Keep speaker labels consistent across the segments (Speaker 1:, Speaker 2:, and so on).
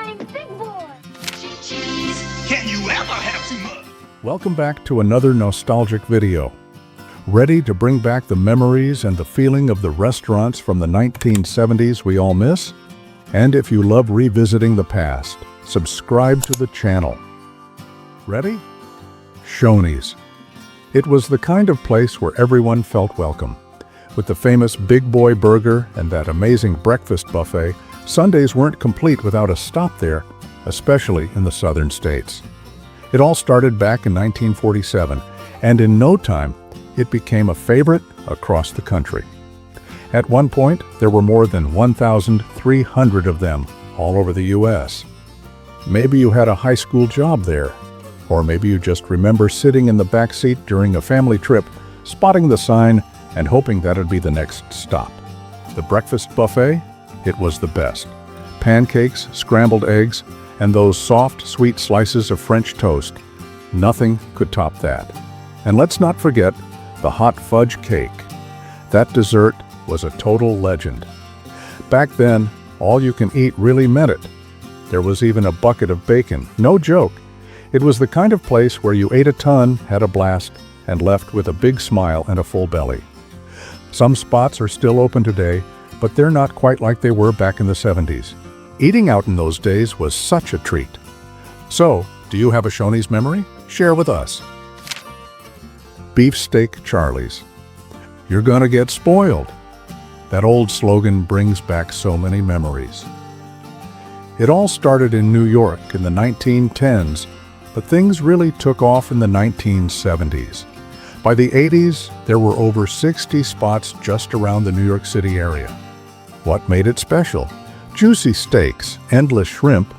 Speaker 1: I'm Big Boy.
Speaker 2: Can you ever have too much?
Speaker 3: Welcome back to another nostalgic video. Ready to bring back the memories and the feeling of the restaurants from the 1970s we all miss? And if you love revisiting the past, subscribe to the channel. Ready? Shoney's. It was the kind of place where everyone felt welcome. With the famous Big Boy Burger and that amazing breakfast buffet, Sundays weren't complete without a stop there, especially in the southern states. It all started back in 1947, and in no time, it became a favorite across the country. At one point, there were more than 1,300 of them all over the U.S. Maybe you had a high school job there, or maybe you just remember sitting in the back seat during a family trip, spotting the sign and hoping that'd be the next stop. The breakfast buffet? It was the best. Pancakes, scrambled eggs, and those soft, sweet slices of French toast. Nothing could top that. And let's not forget the hot fudge cake. That dessert was a total legend. Back then, all you can eat really meant it. There was even a bucket of bacon, no joke. It was the kind of place where you ate a ton, had a blast, and left with a big smile and a full belly. Some spots are still open today, but they're not quite like they were back in the 70s. Eating out in those days was such a treat. So, do you have a Shoney's memory? Share with us. Beefsteak Charlie's. You're gonna get spoiled. That old slogan brings back so many memories. It all started in New York in the 1910s, but things really took off in the 1970s. By the 80s, there were over 60 spots just around the New York City area. What made it special? Juicy steaks, endless shrimp,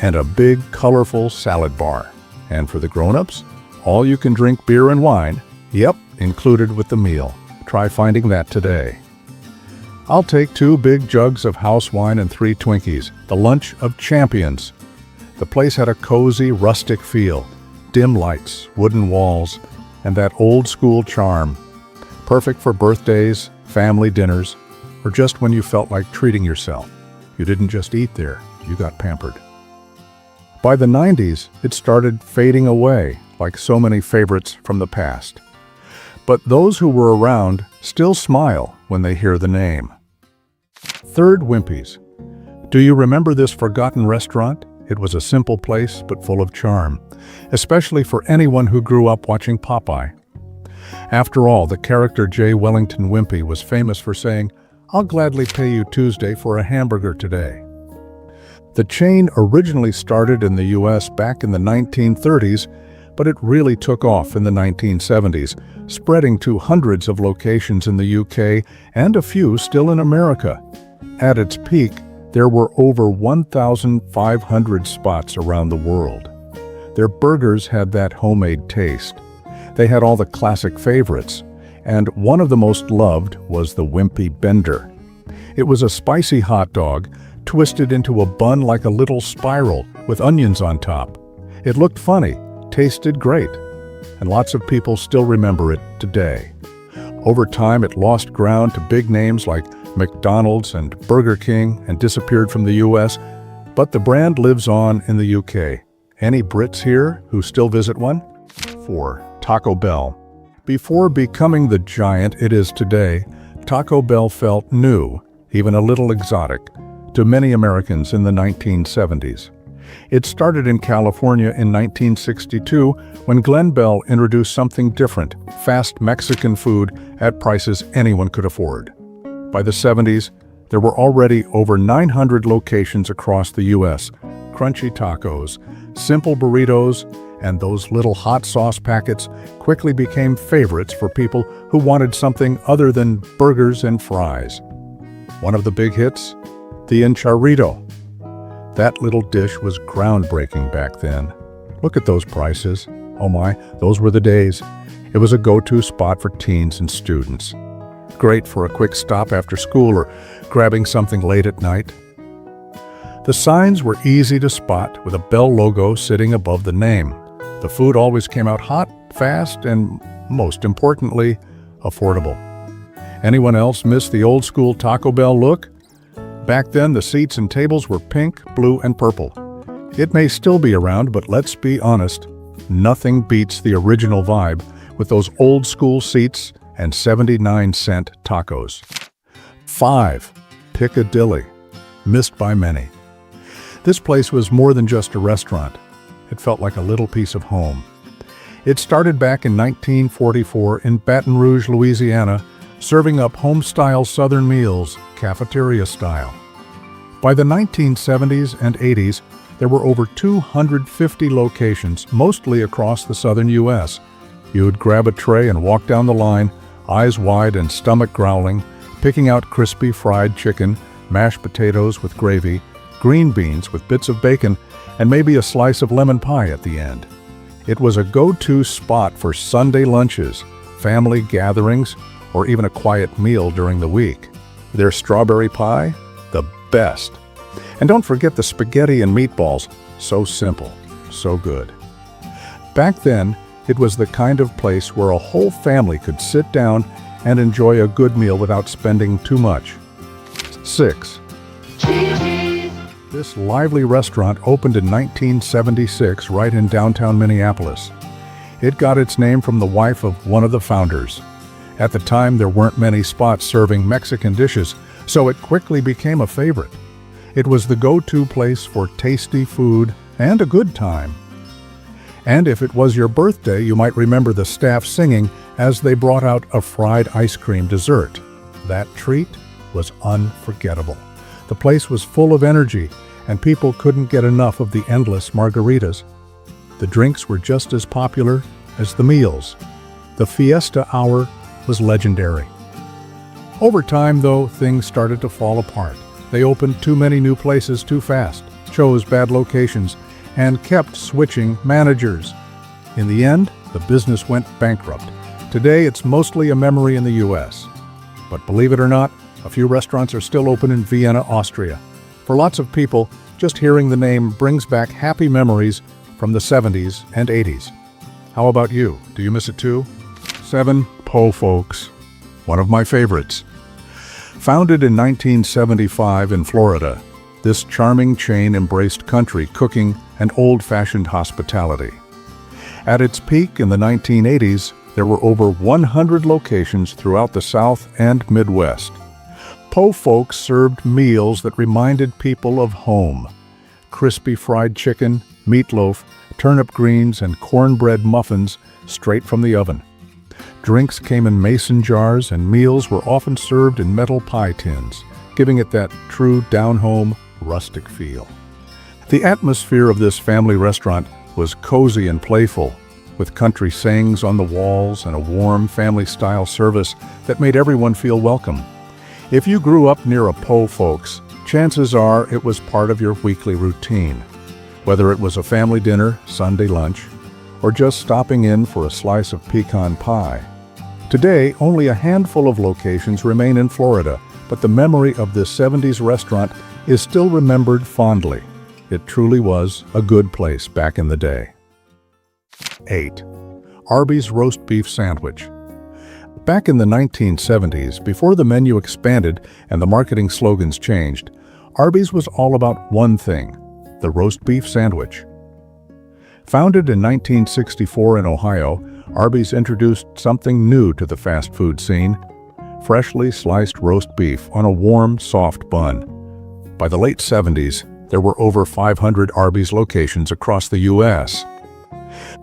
Speaker 3: and a big, colorful salad bar. And for the grown-ups, all-you-can-drink beer and wine, yep, included with the meal. Try finding that today. I'll take 2 big jugs of house wine and 3 Twinkies, the lunch of champions. The place had a cozy, rustic feel, dim lights, wooden walls, and that old-school charm. Perfect for birthdays, family dinners, or just when you felt like treating yourself. You didn't just eat there, you got pampered. By the 90s, it started fading away, like so many favorites from the past. But those who were around still smile when they hear the name. Third Wimpy's. Do you remember this forgotten restaurant? It was a simple place, but full of charm, especially for anyone who grew up watching Popeye. After all, the character J. Wellington Wimpy was famous for saying, "I'll gladly pay you Tuesday for a hamburger today." The chain originally started in the U.S. back in the 1930s, but it really took off in the 1970s, spreading to hundreds of locations in the UK and a few still in America. At its peak, there were over 1,500 spots around the world. Their burgers had that homemade taste. They had all the classic favorites, and one of the most loved was the Wimpy Bender. It was a spicy hot dog, twisted into a bun like a little spiral with onions on top. It looked funny, tasted great, and lots of people still remember it today. Over time, it lost ground to big names like McDonald's and Burger King and disappeared from the U.S., but the brand lives on in the U.K. Any Brits here who still visit one? 4. Taco Bell. Before becoming the giant it is today, Taco Bell felt new, even a little exotic, to many Americans in the 1970s. It started in California in 1962 when Glenn Bell introduced something different, fast Mexican food at prices anyone could afford. By the 70s, there were already over 900 locations across the U.S. Crunchy tacos, simple burritos, and those little hot sauce packets quickly became favorites for people who wanted something other than burgers and fries. One of the big hits? The Encharrito. That little dish was groundbreaking back then. Look at those prices. Oh my, those were the days. It was a go-to spot for teens and students. Great for a quick stop after school or grabbing something late at night. The signs were easy to spot with a Bell logo sitting above the name. The food always came out hot, fast, and most importantly, affordable. Anyone else miss the old-school Taco Bell look? Back then, the seats and tables were pink, blue, and purple. It may still be around, but let's be honest, nothing beats the original vibe with those old school seats and 79-cent tacos. 5. Piccadilly, missed by many. This place was more than just a restaurant. It felt like a little piece of home. It started back in 1944 in Baton Rouge, Louisiana, serving up home-style Southern meals, cafeteria style. By the 1970s and 80s, there were over 250 locations, mostly across the southern U.S. You would grab a tray and walk down the line, eyes wide and stomach growling, picking out crispy fried chicken, mashed potatoes with gravy, green beans with bits of bacon, and maybe a slice of lemon pie at the end. It was a go-to spot for Sunday lunches, family gatherings, or even a quiet meal during the week. Their strawberry pie? The best. And don't forget the spaghetti and meatballs. So simple, so good. Back then, it was the kind of place where a whole family could sit down and enjoy a good meal without spending too much. 6. This lively restaurant opened in 1976 right in downtown Minneapolis. It got its name from the wife of one of the founders. At the time, there weren't many spots serving Mexican dishes, so it quickly became a favorite. It was the go-to place for tasty food and a good time. And if it was your birthday, you might remember the staff singing as they brought out a fried ice cream dessert. That treat was unforgettable. The place was full of energy, and people couldn't get enough of the endless margaritas. The drinks were just as popular as the meals. The Fiesta Hour was legendary. Over time, though, things started to fall apart. They opened too many new places too fast, chose bad locations, and kept switching managers. In the end, the business went bankrupt. Today, it's mostly a memory in the U.S. But believe it or not, a few restaurants are still open in Vienna, Austria. For lots of people, just hearing the name brings back happy memories from the 70s and 80s. How about you? Do you miss it too? 7. Po Folks, one of my favorites. Founded in 1975 in Florida, this charming chain embraced country cooking and old-fashioned hospitality. At its peak in the 1980s, there were over 100 locations throughout the South and Midwest. Po Folks served meals that reminded people of home. Crispy fried chicken, meatloaf, turnip greens, and cornbread muffins straight from the oven. Drinks came in mason jars, and meals were often served in metal pie tins, giving it that true down-home, rustic feel. The atmosphere of this family restaurant was cozy and playful, with country sayings on the walls and a warm family-style service that made everyone feel welcome. If you grew up near a Po Folks, chances are it was part of your weekly routine, whether it was a family dinner, Sunday lunch, or just stopping in for a slice of pecan pie. Today, only a handful of locations remain in Florida, but the memory of this 70s restaurant is still remembered fondly. It truly was a good place back in the day. 8. Arby's Roast Beef Sandwich. Back in the 1970s, before the menu expanded and the marketing slogans changed, Arby's was all about one thing: the roast beef sandwich. Founded in 1964 in Ohio, Arby's introduced something new to the fast food scene: freshly sliced roast beef on a warm, soft bun. By the late 70s, there were over 500 Arby's locations across the U.S.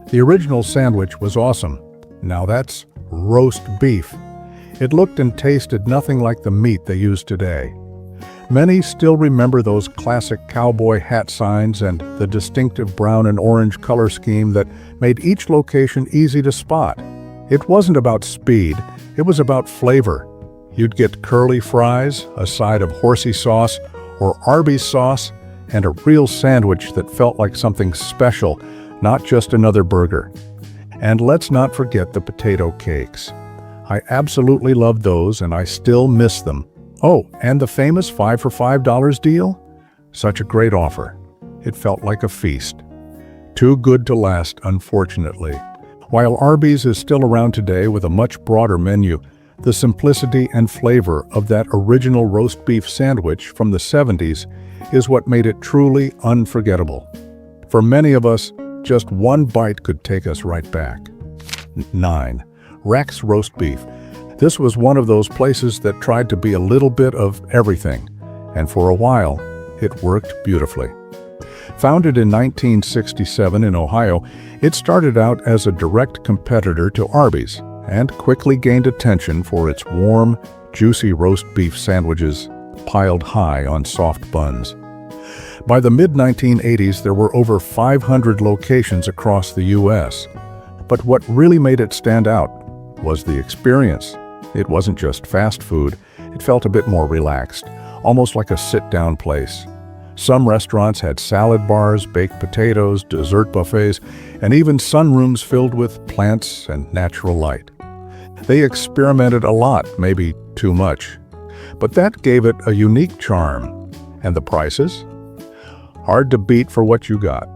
Speaker 3: The original sandwich was awesome. Now that's roast beef. It looked and tasted nothing like the meat they use today. Many still remember those classic cowboy hat signs and the distinctive brown and orange color scheme that made each location easy to spot. It wasn't about speed, it was about flavor. You'd get curly fries, a side of horsey sauce, or Arby's sauce, and a real sandwich that felt like something special, not just another burger. And let's not forget the potato cakes. I absolutely loved those, and I still miss them. Oh, and the famous 5 for $5 deal? Such a great offer. It felt like a feast. Too good to last, unfortunately. While Arby's is still around today with a much broader menu, the simplicity and flavor of that original roast beef sandwich from the 70s is what made it truly unforgettable. For many of us, just one bite could take us right back. 9. Rax Roast Beef. This was one of those places that tried to be a little bit of everything, and for a while, it worked beautifully. Founded in 1967 in Ohio, it started out as a direct competitor to Arby's and quickly gained attention for its warm, juicy roast beef sandwiches piled high on soft buns. By the mid-1980s, there were over 500 locations across the U.S. But what really made it stand out was the experience. It wasn't just fast food, it felt a bit more relaxed, almost like a sit-down place. Some restaurants had salad bars, baked potatoes, dessert buffets, and even sunrooms filled with plants and natural light. They experimented a lot, maybe too much. But that gave it a unique charm. And the prices? Hard to beat for what you got.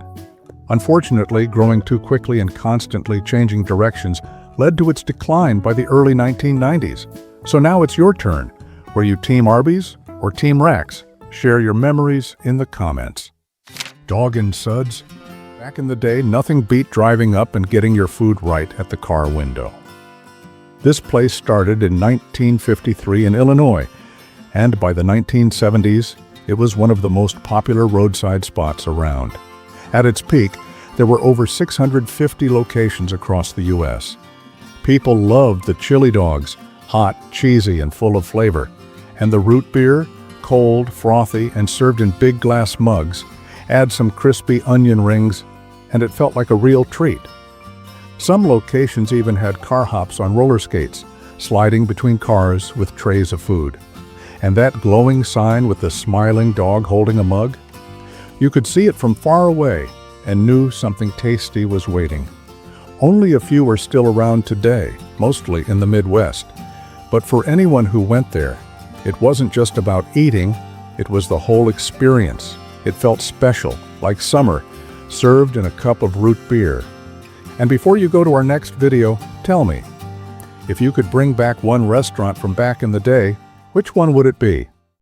Speaker 3: Unfortunately, growing too quickly and constantly changing directions led to its decline by the early 1990s. So now it's your turn. Were you Team Arby's or Team Rax? Share your memories in the comments. Dog and Suds. Back in the day, nothing beat driving up and getting your food right at the car window. This place started in 1953 in Illinois, and by the 1970s, it was one of the most popular roadside spots around. At its peak, there were over 650 locations across the U.S. People loved the chili dogs, hot, cheesy, and full of flavor, and the root beer, cold, frothy, and served in big glass mugs. Add some crispy onion rings, and it felt like a real treat. Some locations even had car hops on roller skates, sliding between cars with trays of food. And that glowing sign with the smiling dog holding a mug? You could see it from far away and knew something tasty was waiting. Only a few are still around today, mostly in the Midwest. But for anyone who went there, it wasn't just about eating, it was the whole experience. It felt special, like summer, served in a cup of root beer. And before you go to our next video, tell me, if you could bring back one restaurant from back in the day, which one would it be?